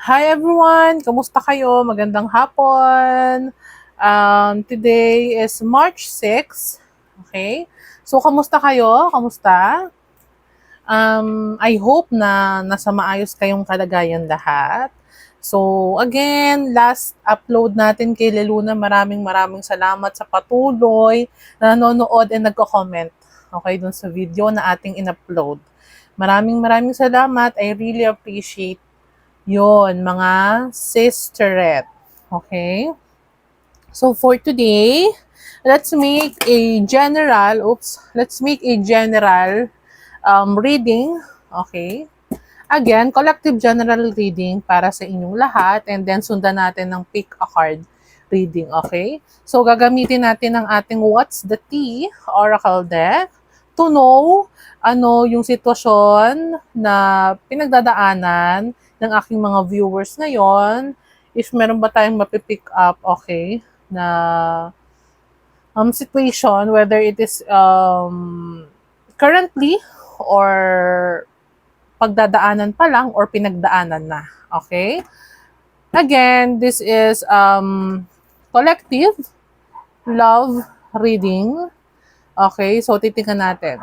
Hi everyone! Kamusta kayo? Magandang hapon! Today is March 6. Okay? So, kamusta kayo? Kamusta? I hope na nasa maayos kayong kalagayan lahat. So, again, last upload natin kay Leluna, maraming salamat sa patuloy na nanonood and nagko-comment. Okay, dun sa video na ating in-upload. Maraming salamat. I really appreciate yon mga sisterette. Okay? So for today, let's make a general reading. Okay? Again, collective general reading para sa inyong lahat and then sundan natin ng pick a card reading. Okay? So gagamitin natin ang ating What's the Tea Oracle deck to know ano yung sitwasyon na pinagdadaanan ng aking mga viewers ngayon, if meron ba tayong mapipick up, okay, na situation, whether it is currently or pagdadaanan pa lang or pinagdaanan na. Okay? Again, this is collective love reading. Okay? So, titingnan natin.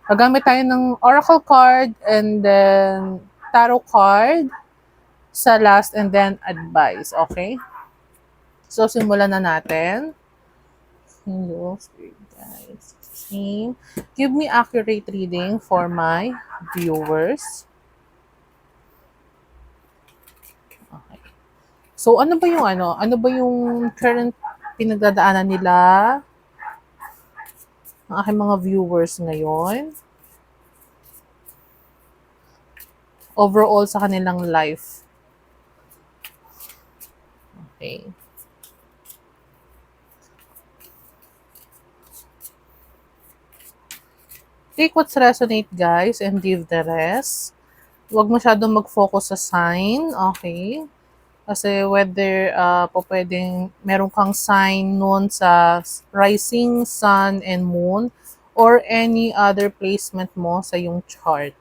Gagamit tayo ng oracle card and then tarot card sa last and then advice. Okay? So, simulan na natin. Hello, spirit guys. Give me accurate reading for my viewers. Okay. So, ano ba yung Ano ba yung current pinagdadaanan nila ng aking mga viewers ngayon? Overall sa kanilang life. Okay. Take what's resonate, guys, and leave the rest. Huwag masyadong mag-focus sa sign. Okay. Kasi whether po pwedeng meron kang sign nun sa rising sun and moon or any other placement mo sa yung chart.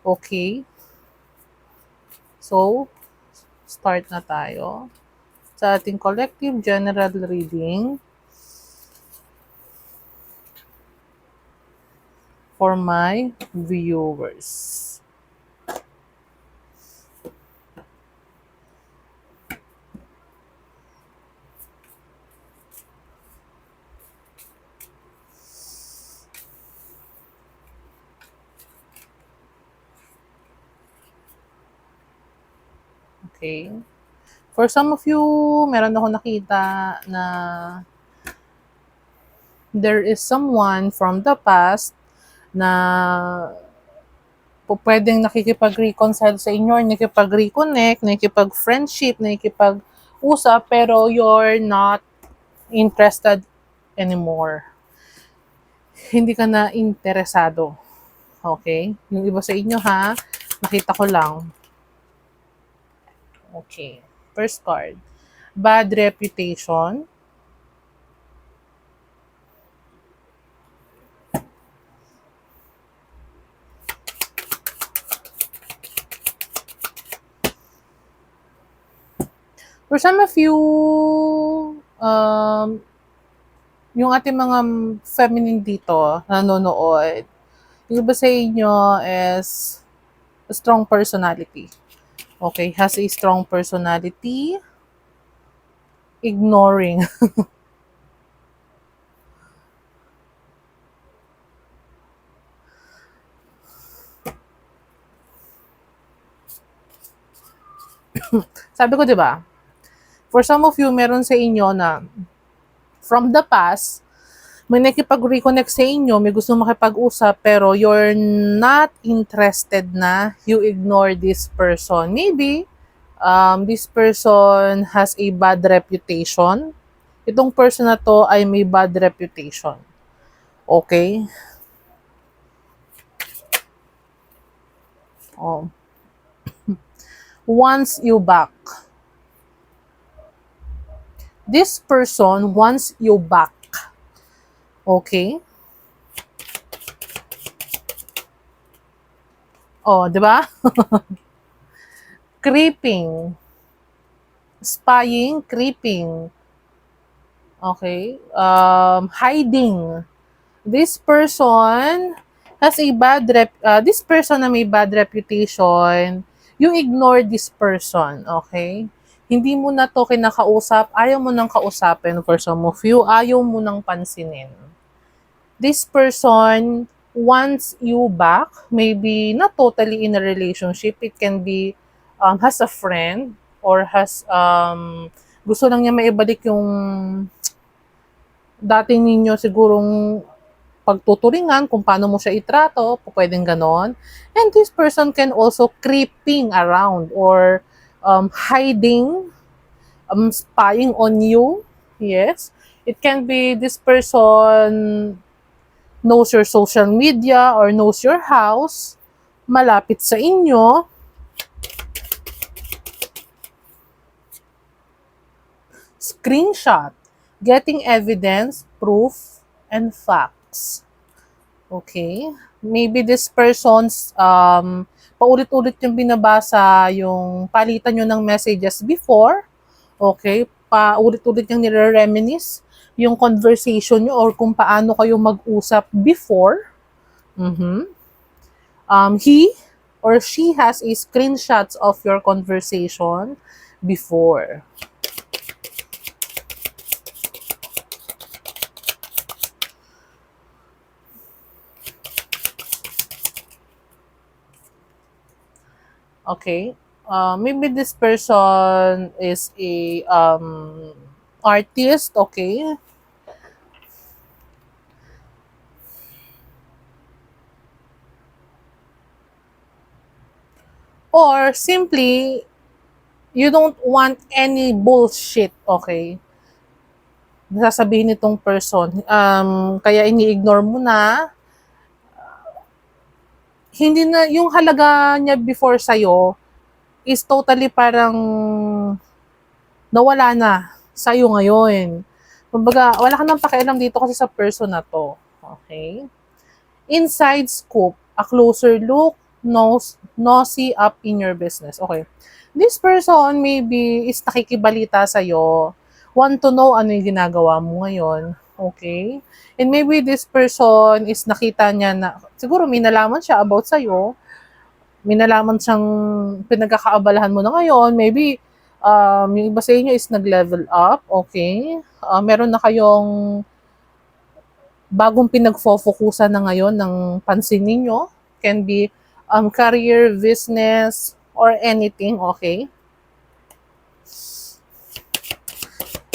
Okay? So, start na tayo sa ating collective general reading for my viewers. Okay? For some of you, meron ako nakita na there is someone from the past na pwedeng nakikipag-reconcile sa inyo, nakikipag-reconnect, nakikipag-friendship, nakikipag-usap, pero you're not interested anymore. Hindi ka na interesado. Okay? Yung iba sa inyo ha, nakita ko lang. Okay. First card. Bad reputation. For some of you, yung ating mga feminine dito, nanonood, yung iba sa inyo is a strong personality. Okay, has a strong personality. Ignoring. Sabi ko, di ba? For some of you, meron sa inyo na from the past, may nakipag-reconnect sa inyo, may gusto makipag-usap, pero you're not interested na, you ignore this person. Maybe, this person has a bad reputation. Itong person na to ay may bad reputation. Okay? Oh. Wants you back. This person wants you back. Okay? Oh, di ba? creeping, spying, creeping, okay, hiding. This person has a this person na may bad reputation, you ignore this person, okay? Hindi mo na to kinakausap, ayaw mo nang kausapin for some of you, ayaw mo nang pansinin. This person wants you back, maybe not totally in a relationship, it can be has a friend or has gusto lang niya maibalik yung dating ninyo sigurong pagtuturingan kung paano mo siya itrato, pwedeng ganon. And this person can also creeping around or hiding, spying on you. Yes. It can be this person knows your social media or knows your house, malapit sa inyo. Screenshot, getting evidence, proof, and facts. Okay? Maybe this person's paulit-ulit yung binabasa yung palitan nyo ng messages before. Okay? Paulit-ulit yung nire-reminisce yung conversation nyo or kung paano kayo mag-usap before. He or she has a screenshots of your conversation before. Okay. Maybe this person is a artist, okay? Or simply, you don't want any bullshit, okay? Nasasabihin nitong person, kaya ini-ignore mo na, hindi na, yung halaga niya before sa'yo is totally parang nawala na sa'yo ngayon. Kumbaga, wala ka nang pakialam dito kasi sa person na to. Okay? Inside scoop, a closer look, nosy up in your business. Okay. This person maybe is nakikibalita sa'yo, want to know ano yung ginagawa mo ngayon. Okay? And maybe this person is nakita niya na, siguro may nalaman siya about sa'yo, may nalaman siyang pinagkakaabalahan mo na ngayon, maybe yung iba sa inyo is nag-level up, okay? Meron na kayong bagong pinag-focusan na ngayon ng pansin ninyo. Can be career, business, or anything, okay?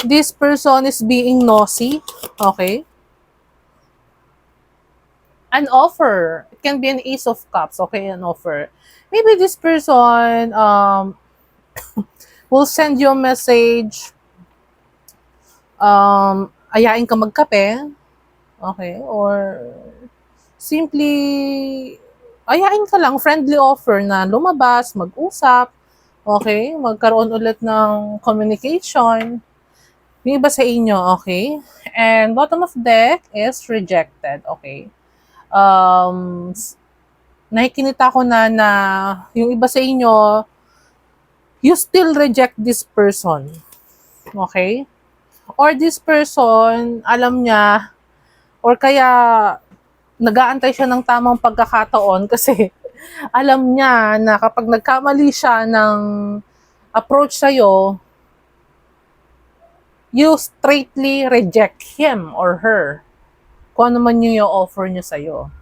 This person is being nosy, okay? An offer. It can be an ace of cups, okay? An offer. Maybe this person will send you a message, ayain ka magkape, okay? Or simply, ayain ka lang, friendly offer na lumabas, mag-usap, okay? Magkaroon ulit ng communication. Yung iba sa inyo, okay? And bottom of deck is rejected, okay? Nakikinita ko na yung iba sa inyo, you still reject this person, okay? Or this person, alam niya, or kaya nag-aantay siya ng tamang pagkakataon kasi alam niya na kapag nagkamali siya ng approach sa'yo, you straightly reject him or her. Kung ano man yung offer niya sa'yo.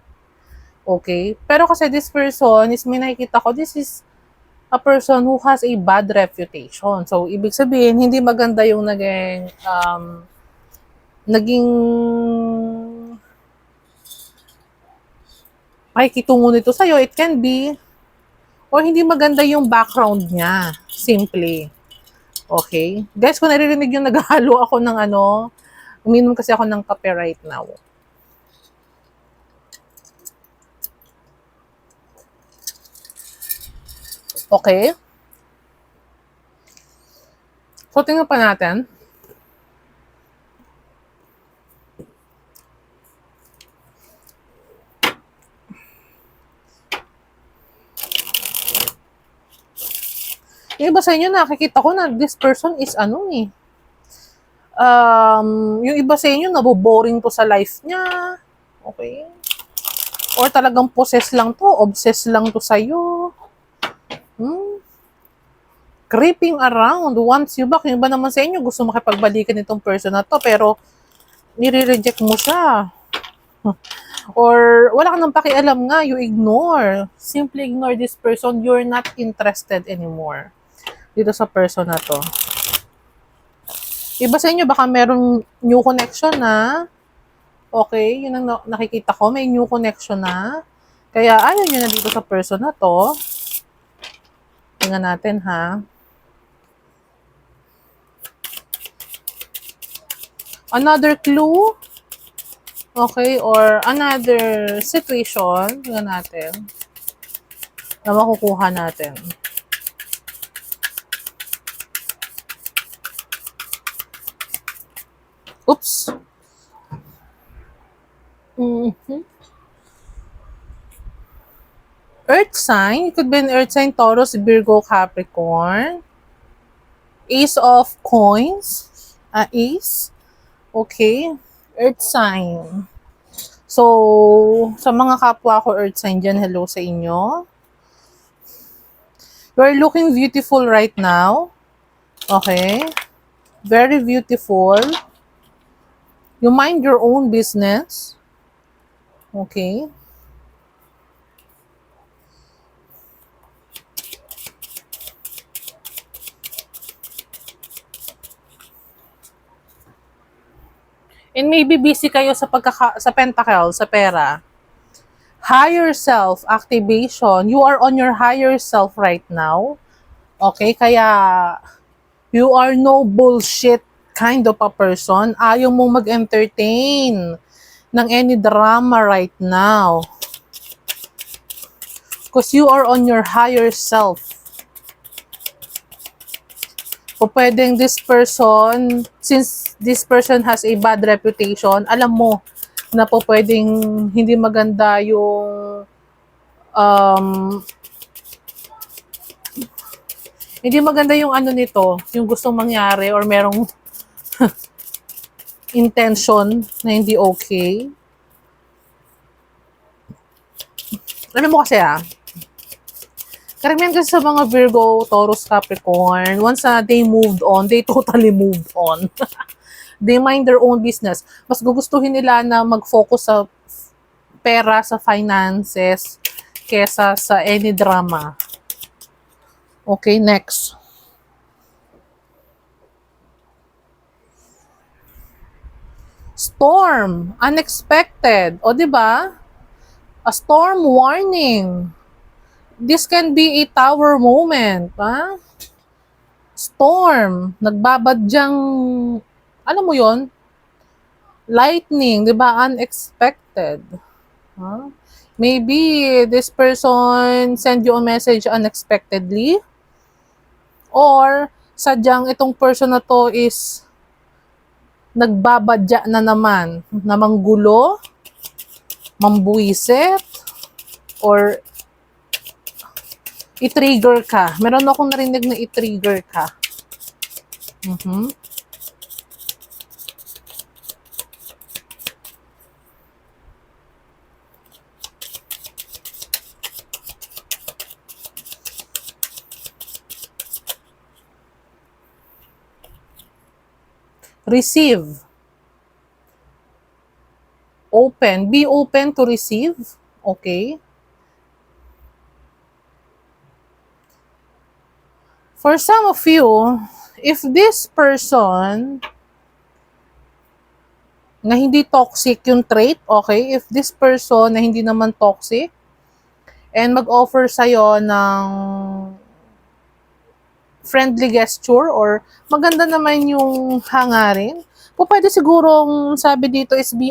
Okay? Pero kasi this person is, may nakikita ko, this is a person who has a bad reputation. So, ibig sabihin, hindi maganda yung naging makikitungo nito sa'yo. It can be, or hindi maganda yung background niya. Simply. Okay? Guys, kung naririnig yung naghahalo ako ng uminom kasi ako ng kape right now. Okay? So, tingnan pa natin. Yung iba sa inyo, nakikita ko na this person is yung iba sa inyo, naboboring to sa life niya. Okay? Or talagang possess lang to, obsessed lang to sa'yo. Creeping around, wants you back. Yung iba naman sa inyo, gusto makipagbalikan itong person na to, pero nire-reject mo siya. Or wala ka nang pakialam nga, you ignore. Simply ignore this person, you're not interested anymore dito sa person na to. Iba sa inyo, baka merong new connection na. Okay, yun ang nakikita ko, may new connection na. Kaya ayaw nyo na dito sa person na to. Tingnan natin ha. Another clue. Okay, or another situation. Tingnan natin. Na makukuha natin. Oops. Earth sign. It could be an earth sign, Taurus, Virgo, Capricorn. Ace of coins. Ace. Okay. Earth sign. So, sa mga kapwa ko earth sign dyan, hello sa inyo. You're looking beautiful right now. Okay. Very beautiful. You mind your own business. Okay. And maybe busy kayo sa pentacle, sa pera. Higher self activation. You are on your higher self right now. Okay, kaya you are no bullshit kind of a person. Ayaw mong mag-entertain ng any drama right now. Because you are on your higher self. O pwedeng this person, since this person has a bad reputation, alam mo na po pwedeng hindi maganda yung hindi maganda yung nito, yung gustong mangyari or merong intention na hindi okay. Alam mo kasi karamihan kasi sa mga Virgo, Taurus, Capricorn, once they moved on, they totally moved on. They mind their own business. Mas gugustuhin nila na mag-focus sa pera, sa finances, kesa sa any drama. Okay, next. Storm, unexpected. O, di ba? A storm warning. This can be a tower moment, ha? Storm, nagbabadyang, alam mo yon, lightning, di ba? Unexpected. Huh? Maybe this person send you a message unexpectedly, or sadyang itong person na to is nagbabadya na naman, na manggulo, mambuisit, or i-trigger ka. Meron akong narinig na i-trigger ka. Receive. Open. Be open to receive. Okay. For some of you, if this person na hindi toxic yung trait, okay, if this person na hindi naman toxic, and mag-offer sa'yo ng friendly gesture or maganda naman yung hangarin, pwede sigurong sabi dito is be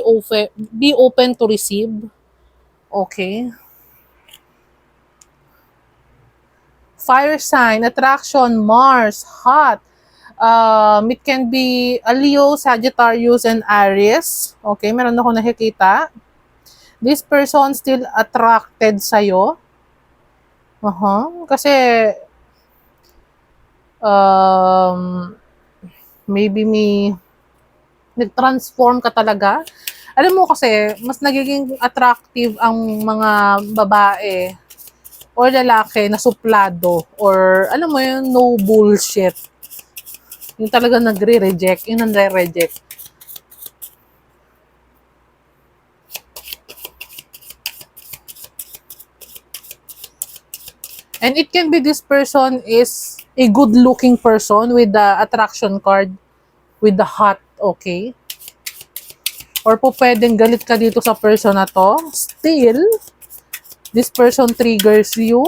open to receive. Okay. Fire sign, attraction, Mars, hot. It can be a Leo, Sagittarius, and Aries. Okay, meron ako nakikita. This person still attracted sa'yo. Kasi Um, maybe may nag-transform ka talaga. Alam mo kasi, mas nagiging attractive ang mga babae or lalaki na suplado or alam mo yun, no bullshit. Yung talaga nagre-reject, yung nagre-reject. And it can be this person is a good-looking person with the attraction card, with the hot, okay? Or po pwedeng galit ka dito sa person na to. Still, this person triggers you.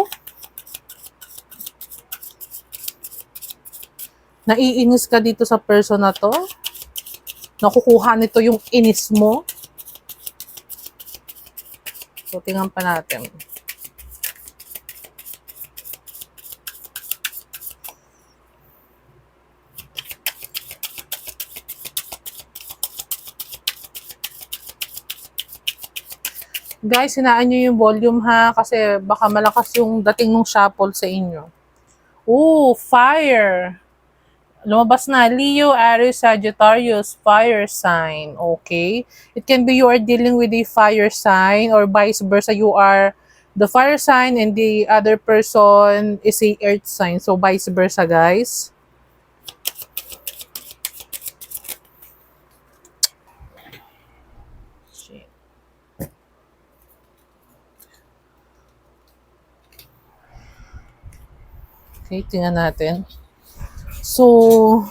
Naiinis ka dito sa person na to. Nakukuha nito yung inis mo. So, tingnan pa natin. Guys, hinaan nyo yung volume ha, kasi baka malakas yung dating ng shuffle sa inyo. Ooh, fire! Lumabas na, Leo, Aries, Sagittarius, fire sign. Okay? It can be you are dealing with a fire sign or vice versa. You are the fire sign and the other person is a earth sign. So, vice versa, guys. Okay, tingnan natin. So,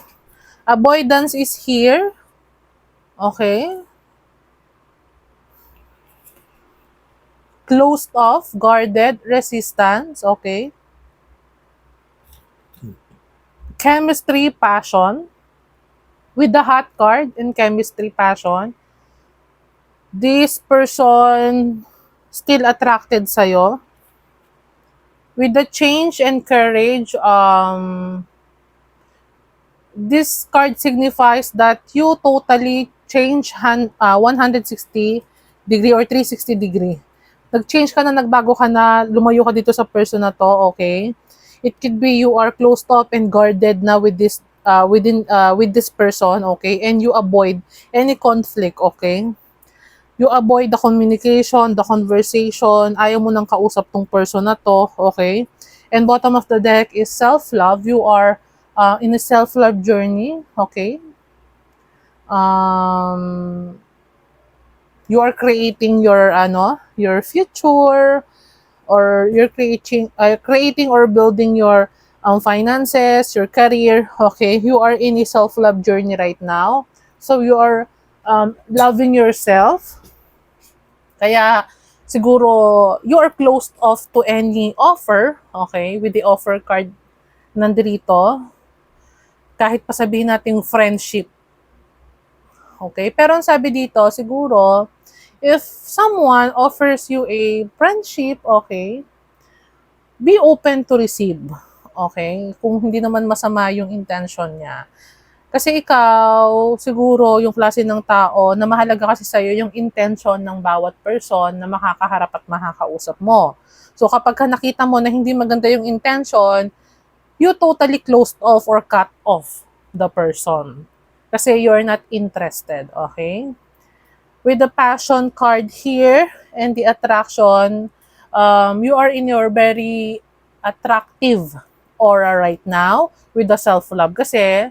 avoidance is here. Okay. Closed off, guarded, resistance. Okay. Chemistry, passion. With the hot card in chemistry, passion. This person still attracted sa'yo. With the change and courage, this card signifies that you totally change 160 degree or 360 degree. Nag-change ka na, nagbago ka na, lumayo ka dito sa person na to, okay? It could be you are closed off and guarded na with this with this person, okay? And you avoid any conflict, okay? You avoid the communication, the conversation, ayaw mo nang kausap tong person na to, okay? And bottom of the deck is self-love. You are in a self-love journey, okay? You are creating your future, or you're creating or building your finances, your career, okay? You are in a self-love journey right now. So you are loving yourself. Kaya siguro you are closed off to any offer, okay? With the offer card nandito. Kahit pa sabihin natin friendship. Okay? Pero ang sabi dito, siguro, if someone offers you a friendship, okay, be open to receive. Okay? Kung hindi naman masama yung intention niya. Kasi ikaw, siguro, yung klase ng tao na mahalaga kasi sa'yo yung intention ng bawat person na makakaharap at makakausap mo. So, kapag ka nakita mo na hindi maganda yung intention, you totally closed off or cut off the person. Kasi you're not interested, okay? With the passion card here and the attraction, you are in your very attractive aura right now with the self-love. Kasi,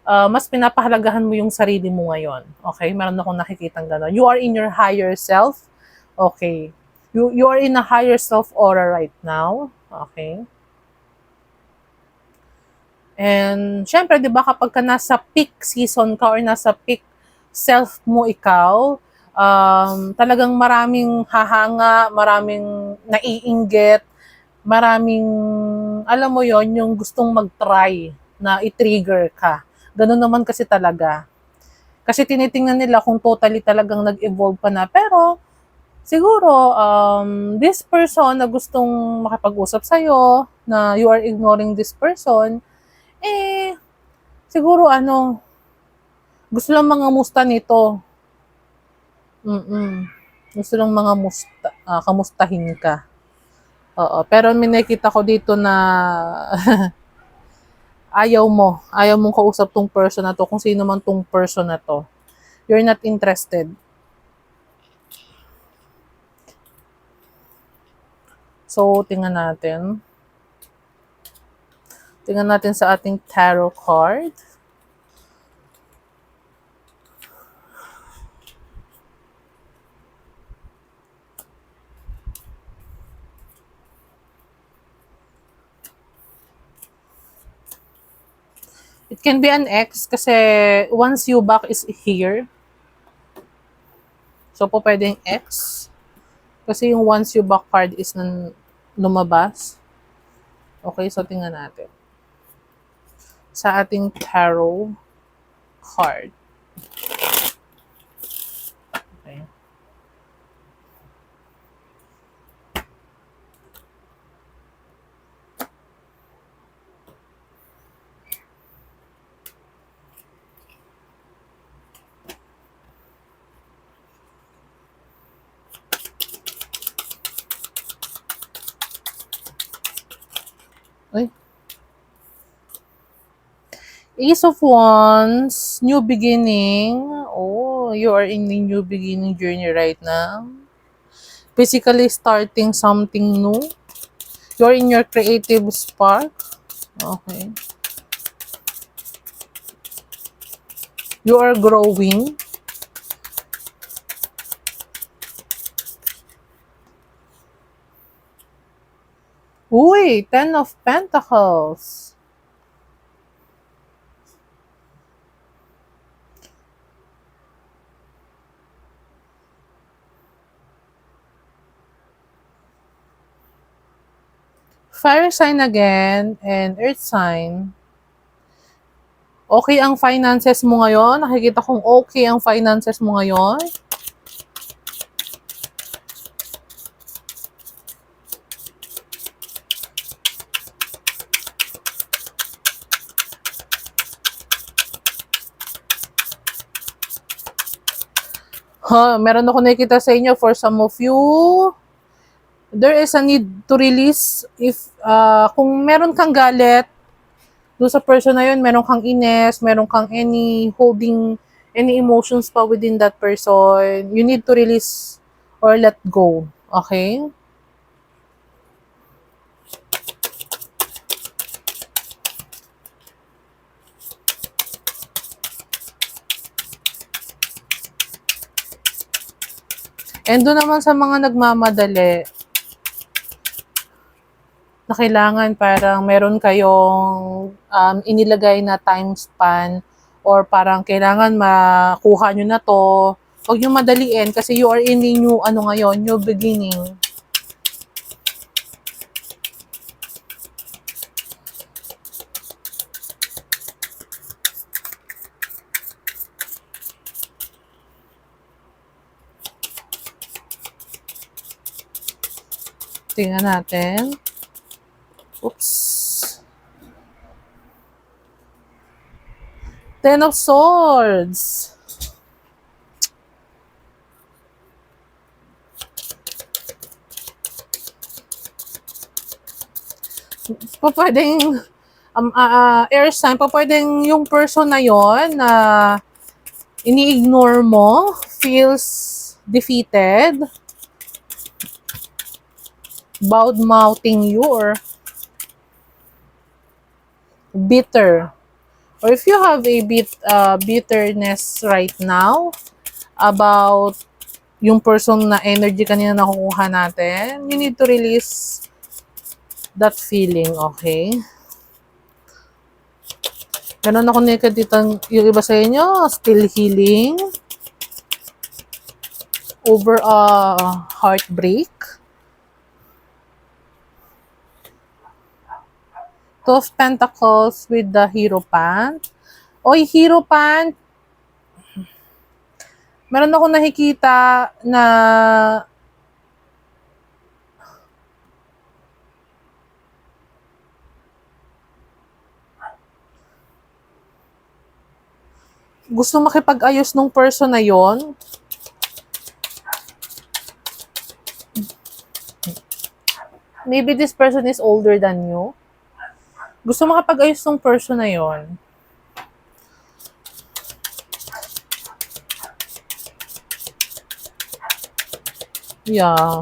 mas pinapahalagahan mo yung sarili mo ngayon. Okay? Meron akong nakikitang gano'n. You are in your higher self. Okay. You are in a higher self aura right now. Okay? And, syempre, di ba, kapag ka nasa peak season ka or nasa peak self mo ikaw, talagang maraming hahanga, maraming naiinggit, maraming, alam mo yon yung gustong mag-try na i-trigger ka. Ganun naman kasi talaga. Kasi tinitingnan nila kung totally talagang nag-evolve pa na. Pero, siguro, this person na gustong makipag-usap sa'yo, na you are ignoring this person, siguro gusto lang mga musta nito. Gusto lang mga kamustahin ka. Oo, pero may nakita ko dito na ayaw mong kausap tong person na to, kung sino man tong person na to. You're not interested. So, tingnan natin. Tingnan natin sa ating tarot card. It can be an ex kasi once you back is here. So, po pwedeng ex. Kasi yung once you back card is lumabas. Okay, so tingnan natin. Sa ating tarot card. Okay. Ay. Ace of Wands, new beginning. Oh, you are in a new beginning journey right now. Basically starting something new. You're in your creative spark. Okay. You are growing. Uy, Ten of Pentacles. Fire sign again and earth sign. Okay ang finances mo ngayon. Nakikita kong okay ang finances mo ngayon. Meron ako nakikita sa inyo for some of you. There is a need to release if kung meron kang galit doon sa person na yun, meron kang ines, meron kang holding any emotions pa within that person, you need to release or let go. Okay? And doon naman sa mga nagmamadali, na kailangan parang meron kayong inilagay na time span or parang kailangan makuha nyo na to. Huwag nyo madaliin kasi you are in a new, ngayon, new beginning. Tingnan natin. Oops. Ten of Swords. Pwedeng air sign, pwedeng yung person na yon na ini-ignore mo, feels defeated, bad-mouthing you, or bitter. Or if you have a bitterness right now about yung person na energy kanina nakukuha natin, you need to release that feeling, okay? Meron ako nakikita dito yung iba sa inyo, still healing over a heartbreak. Two of Pentacles with the Hierophant. Oy, Hierophant, meron ako nakikita na gusto makipag-ayos nung person na yon. Maybe this person is older than you. Gusto makapag-ayos tong person na yon. Yeah.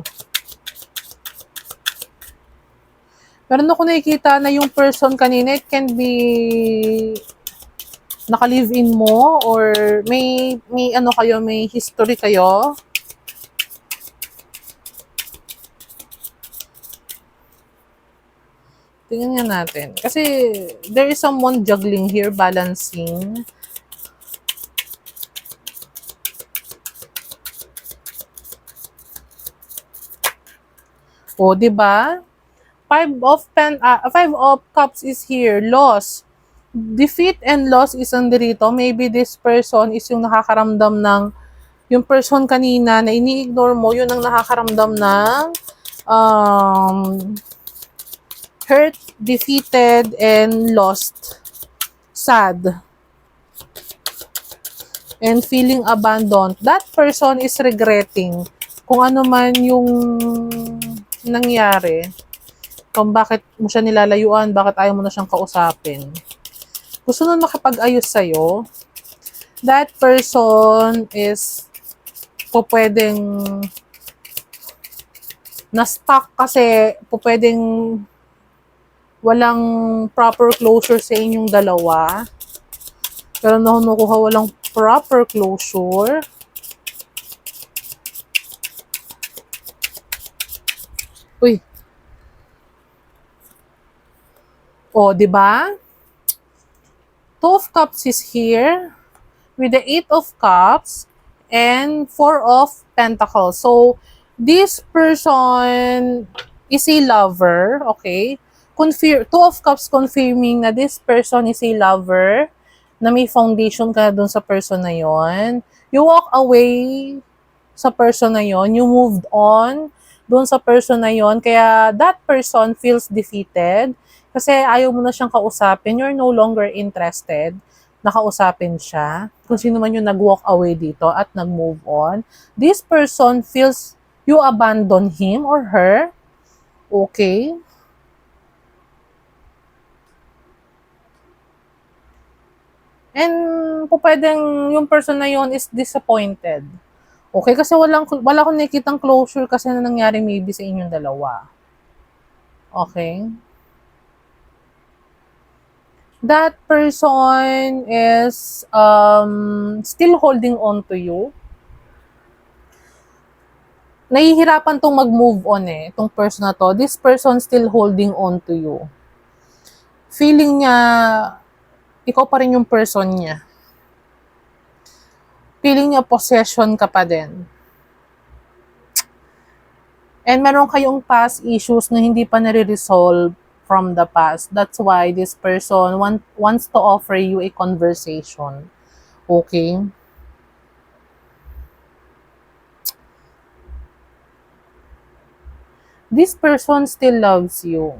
Meron ako nakikita na yung person kanina, it can be naka-live-in mo or may ano kayo, may history kayo. Tingnan nga natin. Kasi there is someone juggling here, balancing. O, di ba? Five of Cups is here. Loss. Defeat and loss is nandito. Maybe this person is yung nakakaramdam ng, yung person kanina na ini-ignore mo, yun ang nakakaramdam ng um, hurt, defeated, and lost. Sad. And feeling abandoned. That person is regretting kung ano man yung nangyari. Kung bakit mo siya nilalayuan, bakit ayaw mo na siyang kausapin. Gusto nun makipag-ayos sa'yo. That person is pwedeng na-stuck kasi pwedeng walang proper closure sa inyong dalawa. Pero nakuha walang proper closure. Uy. O, di ba? Two of Cups is here with the Eight of Cups and Four of Pentacles. So, this person is a lover, okay? Two of Cups confirming na this person is a lover, na may foundation ka dun sa person na yon. You walk away sa person na yon, you moved on dun sa person na yon, kaya that person feels defeated kasi ayaw mo na siyang kausapin, you're no longer interested na kausapin siya. Kung sino man yung nag-walk away dito at nag-move on, this person feels you abandon him or her. Okay? And pwedeng yung person na yon is disappointed. Okay? Kasi wala akong nakikitang closure kasi na nangyari maybe sa inyong dalawa. Okay? That person is still holding on to you. Nahihirapan tong mag-move on itong person na to. This person still holding on to you. Feeling niya, ikaw pa rin yung person niya. Feeling niya possession ka pa din. And meron kayong past issues na hindi pa nare-resolve from the past. That's why this person wants to offer you a conversation. Okay? This person still loves you.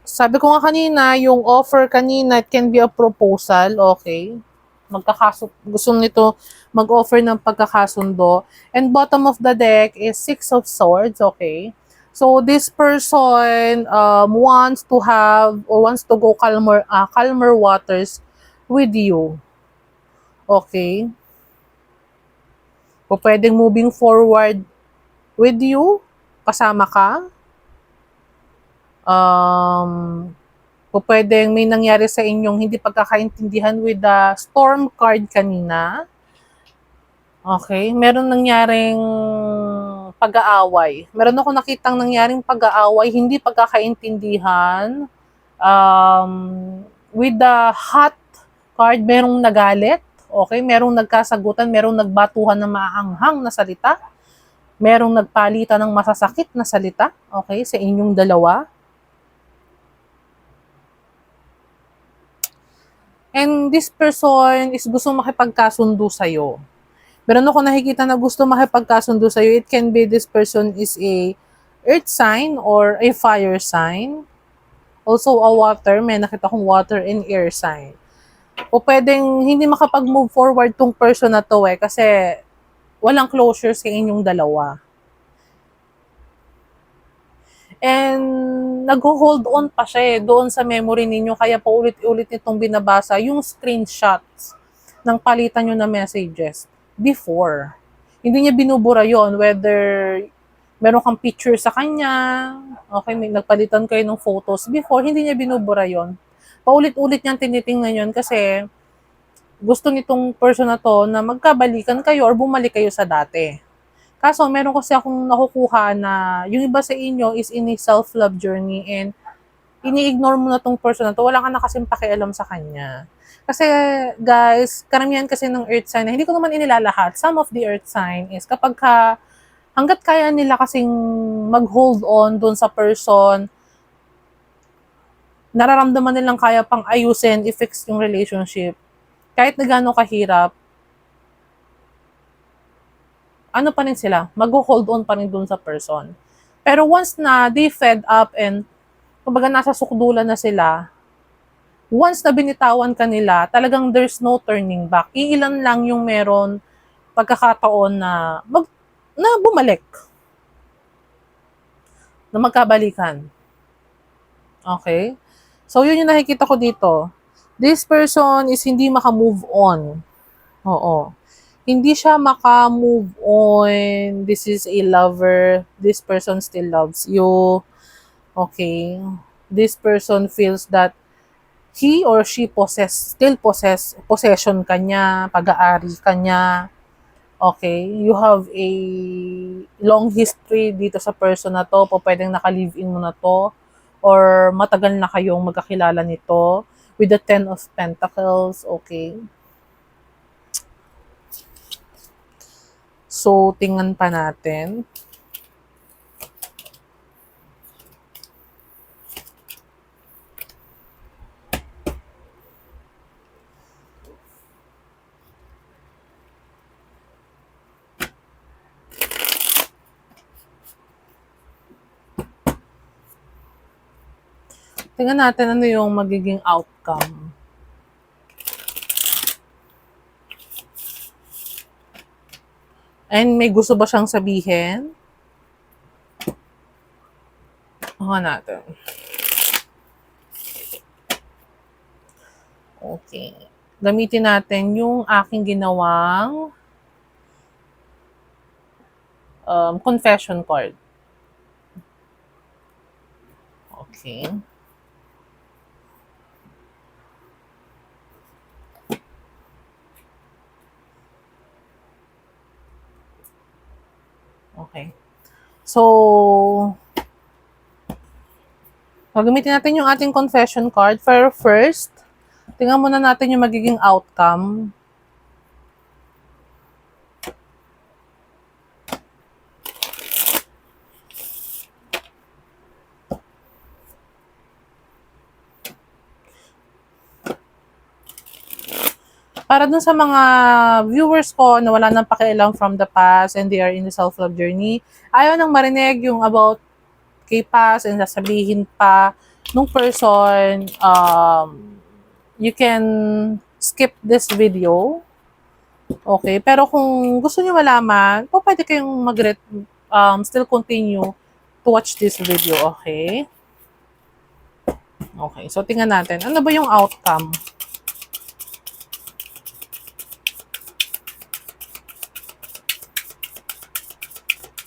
Sabi ko nga kanina, yung offer kanina, it can be a proposal, okay? Gusto nito mag-offer ng pagkakasundo. And bottom of the deck is Six of Swords, okay? So this person wants to have or wants to go calmer waters with you. Okay? O pwedeng moving forward with you, kasama ka. Pwedeng may nangyari sa inyong hindi pagkakaintindihan with the Storm card kanina. Okay, meron nangyaring pag-aaway. Meron ako nakitang nangyaring pag-aaway, hindi pagkakaintindihan. With the Hot card, merong nagalit. Okay, merong nagkasagutan, merong nagbatuhan ng maaanghang na salita. Merong nagpalitan ng masasakit na salita, okay, sa inyong dalawa. And this person is gusto makipagkasundo sa'yo. Meron ako nakikita na gusto makipagkasundo sa'yo. It can be this person is a earth sign or a fire sign. Also a water. May nakita kong water and air sign. O pwedeng hindi makapag-move forward tong person na to kasi walang closure sa inyong dalawa. And nag-hold on pa siya doon sa memory ninyo, kaya paulit-ulit nitong binabasa yung screenshots ng palitan nyo na messages before. Hindi niya binubura yon, whether meron kang picture sa kanya, okay, may nagpalitan kayo ng photos before, hindi niya binubura yon. Paulit-ulit niyang tinitingnan yon kasi gusto nitong person na to na magkabalikan kayo or bumalik kayo sa dati. Kaso, meron kasi akong nakukuha na yung iba sa inyo is in a self-love journey and ini-ignore mo na tong person na to, wala ka na kasing pakialam sa kanya. Kasi, guys, karamihan kasi ng earth sign, na hindi ko naman inilalahat, some of the earth sign is kapag hanggat kaya nila kasing mag-hold on dun sa person, nararamdaman nilang kaya pang ayusin, i-fix yung relationship. Kahit na gano'ng kahirap, ano pa rin sila, mag-hold on pa rin dun sa person. Pero once na they fed up and kumbaga nasa sukdulan na sila, once na binitawan ka nila, talagang there's no turning back. Iilan lang yung meron pagkakataon na bumalik, na magkabalikan. Okay? So, yun yung nakikita ko dito. This person is hindi maka-move on. Oo. Hindi siya maka-move on. This is a lover. This person still loves you. Okay. This person feels that he or she possession kanya, pag-aari kanya. Okay. You have a long history dito sa person na to. Pwedeng naka-live-in mo na to. Or matagal na kayong magkakilala nito. With the 10 of Pentacles. Okay. So, tingnan pa natin. Tingnan natin ano yung magiging outcome. And may gusto ba siyang sabihin? Tingnan natin. Okay. Gamitin natin yung aking ginawang confession card. Okay. Okay. So, gagamitin natin yung ating confession card. For first, tingnan muna natin yung magiging outcome. Para dun sa mga viewers ko na wala nang pakialam from the past and they are in the self-love journey, ayaw nang marinig yung about kay past and sasabihin pa nung person, you can skip this video. Okay, pero kung gusto niyo malaman, pwede kayong still continue to watch this video, okay? Okay, so tingnan natin. Ano ba yung outcome?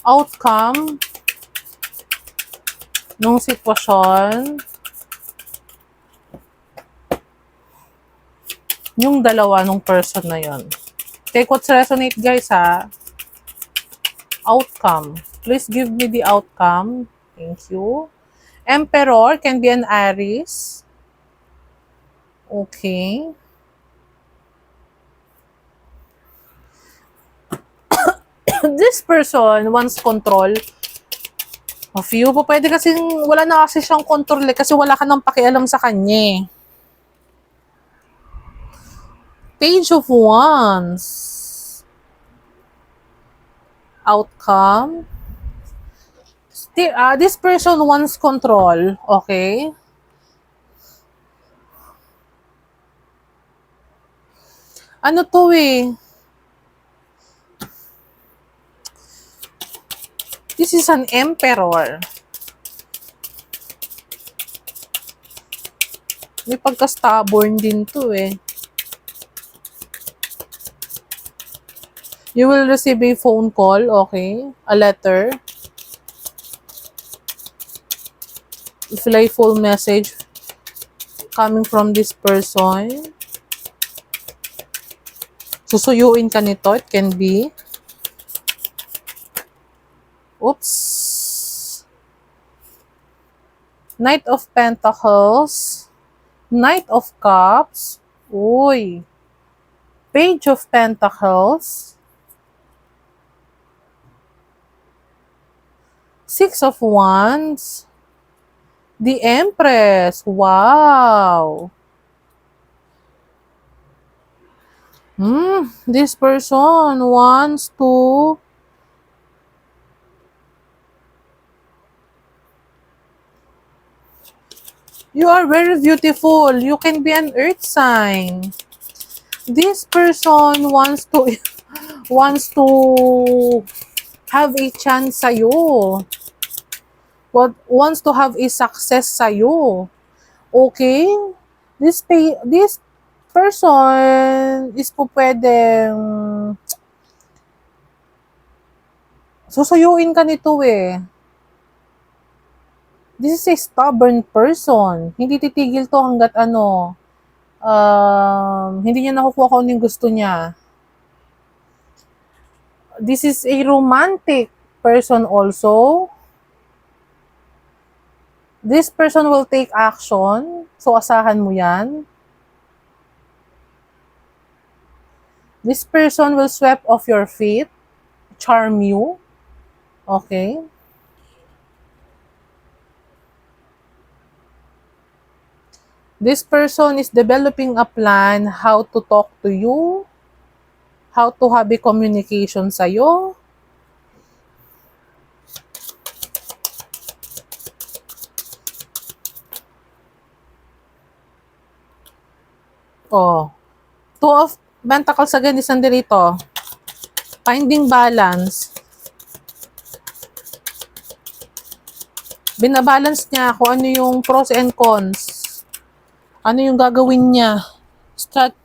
Outcome nung sitwasyon, yung dalawa nung person na yon. Take what's resonate, guys, ha? Outcome. Please give me the outcome. Thank you. Emperor can be an Aries. Okay. This person wants control of you. Pwede kasi wala na kasi siyang control kasi wala ka nang pakialam sa kanya. Page of Wands. Outcome. This person wants control. Okay. Ano to eh? This is an emperor. May pagka-stubborn din to eh. You will receive a phone call, okay? A letter. Playful message coming from this person. Susuyuin ka nito, it can be. Oops. Knight of Pentacles. Knight of Cups. Uy. Page of Pentacles. Six of Wands. The Empress. Wow. This person wants to You are very beautiful. You can be an earth sign. This person wants to have a chance sa'yo. Wants to have a success sa'yo. Okay? This person is po pwedeng susuyuin ka nito eh. This is a stubborn person. Hindi titigil to hanggat hindi niya nakukuha kung ano yung gusto niya. This is a romantic person also. This person will take action. So, asahan mo yan. This person will sweep off your feet. Charm you. Okay. This person is developing a plan how to talk to you, how to have a communication sa'yo. Oh. Two of Pentacles again is nandito. Finding balance. Binabalance niya kung ano yung pros and cons. Ano yung gagawin niya?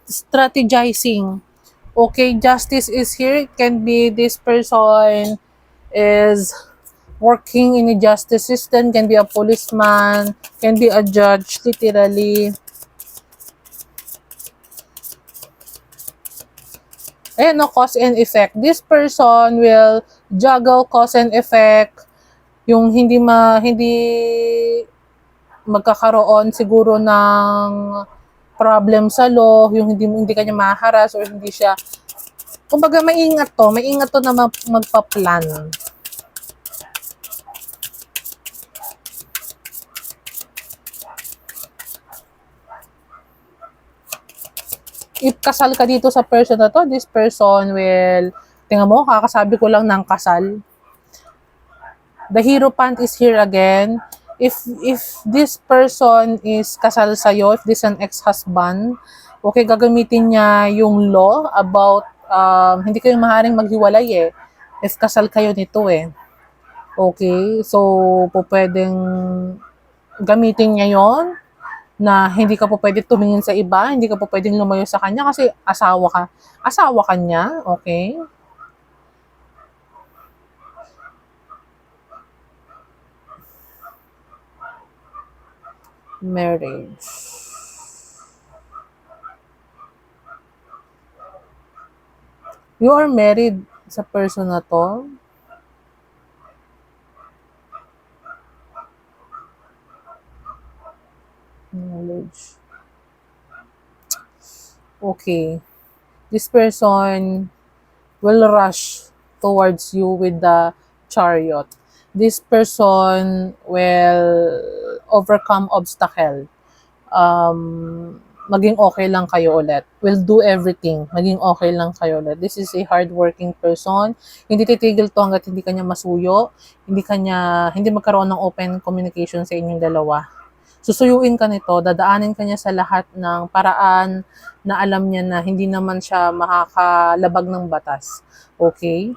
Strategizing. Okay, justice is here. It can be this person is working in a justice system, can be a policeman, can be a judge, literally. Ayan, no, cause and effect. This person will juggle cause and effect. Yung hindi magkakaroon siguro ng problem sa law, yung hindi kanya maharas or hindi siya, kumbaga maingat to na magpa-plan. If kasal ka dito sa person na to, this person will, tingnan mo, kakasabi ko lang ng kasal. The Hierophant is here again. If this person is kasal sa'yo, if this is an ex-husband, okay, gagamitin niya yung law about hindi kayo maaaring maghiwalay eh. If kasal kayo nito eh. Okay, so po pwedeng gamitin niya yon na hindi ka po pwede tumingin sa iba, hindi ka po pwedeng lumayo sa kanya kasi asawa ka. Asawa ka niya, okay? Marriage. You are married sa person na to. Knowledge. Okay. This person will rush towards you with the chariot. This person will overcome obstacle. Maging okay lang kayo ulit. Will do everything. Maging okay lang kayo ulit. This is a hardworking person. Hindi titigil to hanggat hindi kanya masuyo. Hindi magkaroon ng open communication sa inyong dalawa. Susuyuin ka nito, dadaanin ka niya sa lahat ng paraan na alam niya na hindi naman siya makakalabag ng batas. Okay?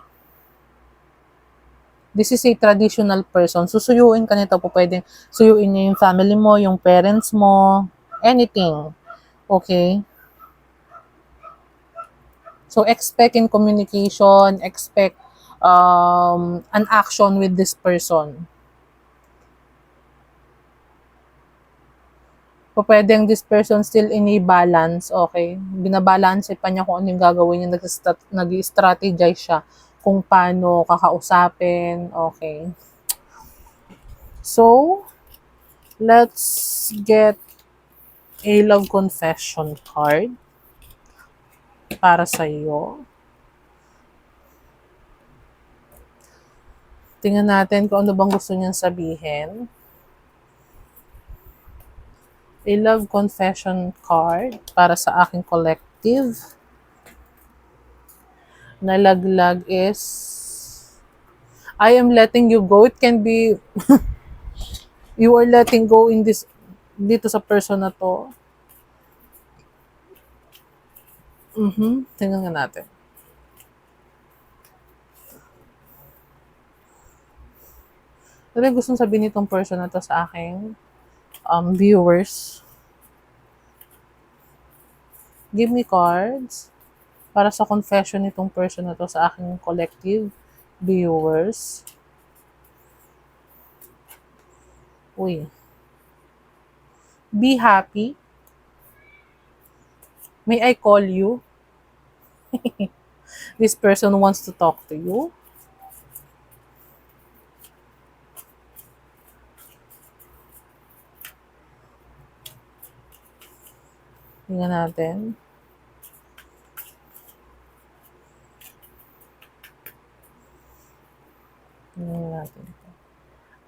This is a traditional person. Susuyuin ka nito po, pwedeng suyuin niya yung family mo, yung parents mo. anything. Okay? So expect in communication, expect an action with this person. So, pwedeng this person still in a balance, okay? Binabalance pa niya kung ano yung gagawin niya, nag-strategize siya kung paano kakausapin, okay? So, let's get a love confession card para sa iyo. Tingnan natin kung ano bang gusto niyang sabihin. A love confession card para sa aking collective. Nalaglag is I am letting you go. It can be you are letting go in this dito sa person na to. Tingnan nga natin. Ano yung gustong sabihin nitong person na to sa aking viewers? Give me cards para sa confession nitong person na to sa aking collective viewers. Uy. Be happy. May I call you? This person wants to talk to you. Tingnan natin. Tingnan natin.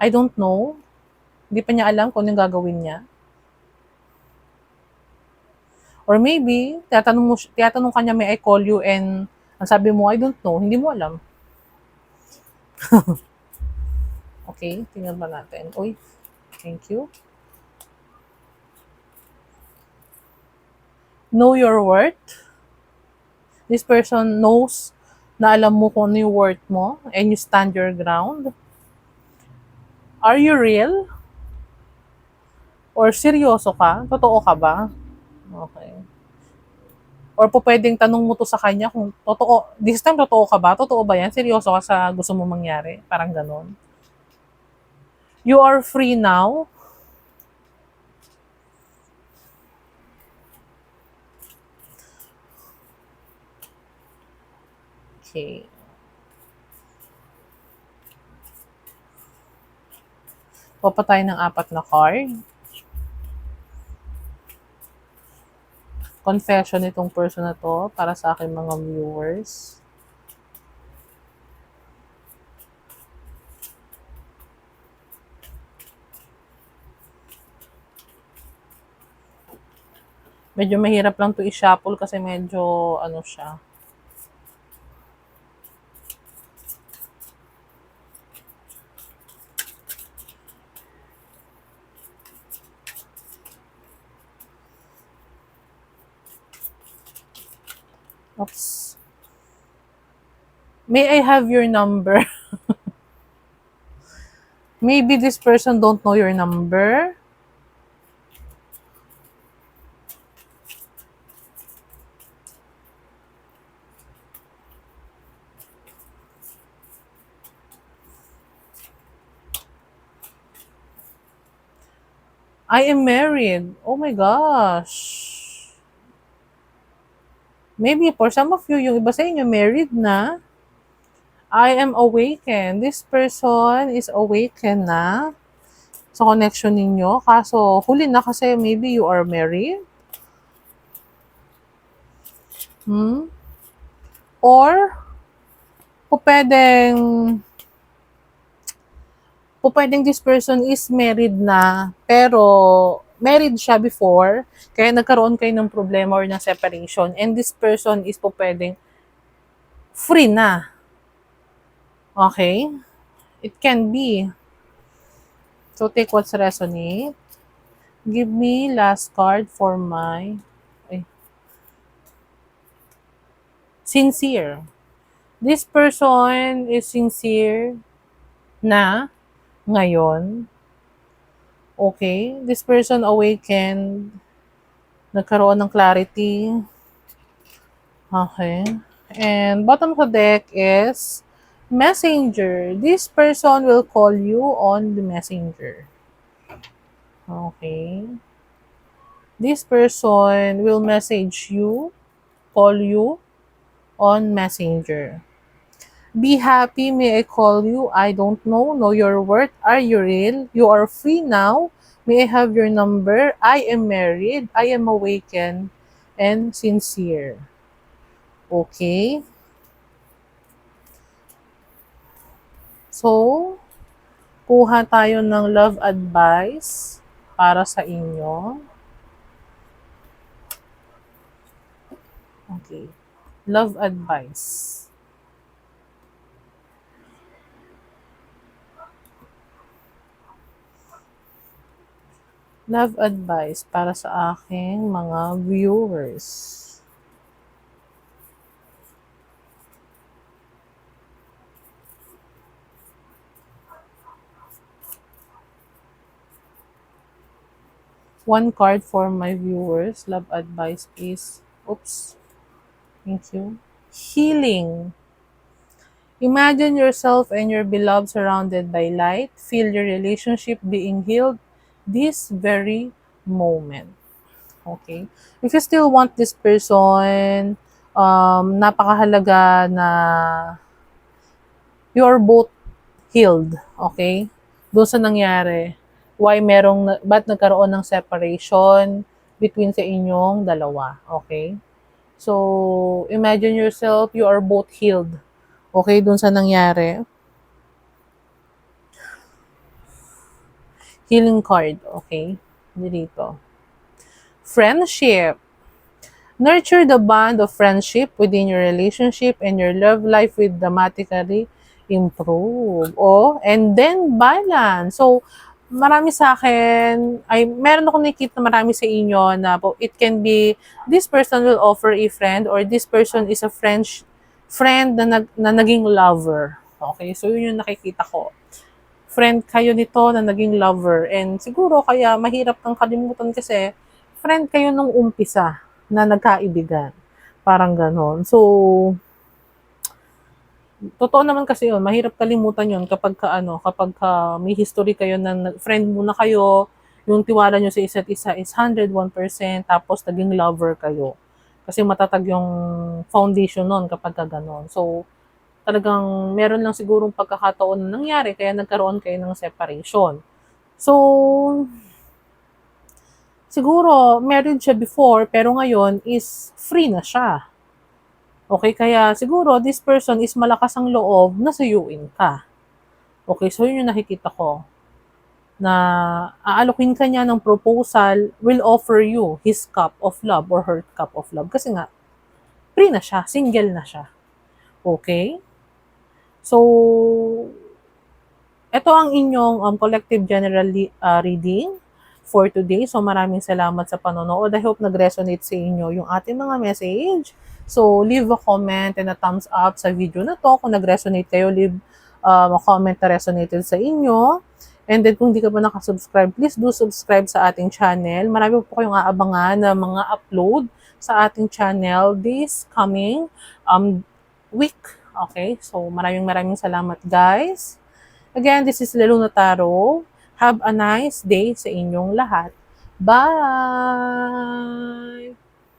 I don't know. Hindi pa niya alam kung anong gagawin niya. Or maybe, tiyatanong kanya, may I call you, and ang sabi mo, I don't know, hindi mo alam. Okay, tingnan ba natin. Uy, thank you. Know your worth. This person knows na alam mo kung ano yung worth mo and you stand your ground. Are you real? Or seryoso ka? Totoo ka ba? Okay. Or po pwedeng tanong mo to sa kanya kung totoo, this time totoo ka ba? Totoo ba yan? Seryoso ka sa gusto mo mangyari? Parang ganon. You are free now. Okay. Papa tayo ng 4 na card. Confession itong person na to para sa aking mga viewers. Medyo mahirap lang to i-shuffle kasi medyo ano siya. Oops. May I have your number? Maybe this person don't know your number. I am married. Oh my gosh. Maybe for some of you, yung iba sa inyo married na. I am awakened. This person is awakened na sa connection ninyo. Kaso, huli na kasi maybe you are married. Or, pwedeng this person is married na, pero married siya before, kaya nagkaroon kayo ng problema or ng separation, and this person is pwedeng free na. Okay? It can be. So, take what's resonate. Give me last card for my sincere. This person is sincere na ngayon. Okay? This person awakened Nagkaroon ng clarity. Okay. And bottom of the deck is Messenger. This person will call you on the Messenger. Okay. This person will message you, call you on Messenger. Be happy, may I call you? I don't know your worth. Are you real? You are free now. May I have your number? I am married. I am awakened and sincere. Okay. So, kuha tayo ng love advice para sa inyo. Okay. Love advice. Love advice para sa aking mga viewers. One card for my viewers. Love advice, please. Oops. Thank you. Healing. Imagine yourself and your beloved surrounded by light. Feel your relationship being healed this very moment. Okay? If you still want this person, napakahalaga na you are both healed. Okay? Doon sa nangyari. Ba't nagkaroon ng separation between sa inyong dalawa. Okay? So, imagine yourself, you are both healed. Okay, dun sa nangyari. Healing card, okay? Dito. Friendship. Nurture the bond of friendship within your relationship and your love life will dramatically improve. And then balance. So, marami sa akin, meron akong nakikita marami sa inyo na it can be, this person will offer a friend or this person is a friend na naging lover. Okay, so yun yung nakikita ko. Friend kayo nito na naging lover. And siguro kaya mahirap kang kalimutan kasi friend kayo nung umpisa na nagkaibigan. Parang ganon. So, totoo naman kasi yun. Mahirap kalimutan yun kapag may history kayo na friend muna kayo, yung tiwala nyo sa isa't isa is 101%, tapos naging lover kayo. Kasi matatag yung foundation nun kapag ganon. So, talagang meron lang sigurong pagkakataon na nangyari kaya nagkaroon kayo ng separation. So, siguro married siya before pero ngayon is free na siya. Okay, kaya siguro this person is malakas ang loob na suyuin ka. Okay, so yun yung nakikita ko. Na aalokin ka niya ng proposal, will offer you his cup of love or her cup of love. Kasi nga, free na siya, single na siya. Okay? So, ito ang inyong collective general reading for today. So maraming salamat sa panonood. I hope nag-resonate sa inyo yung ating mga message. So leave a comment and a thumbs up sa video na to. Kung nag-resonate kayo, leave a comment na resonated sa inyo. And then kung hindi ka pa nakasubscribe, please do subscribe sa ating channel. Marami po kayong aabangan na mga upload sa ating channel this coming week. Okay? So maraming salamat guys. Again, this is Leluna Taro. Have a nice day sa inyong lahat. Bye!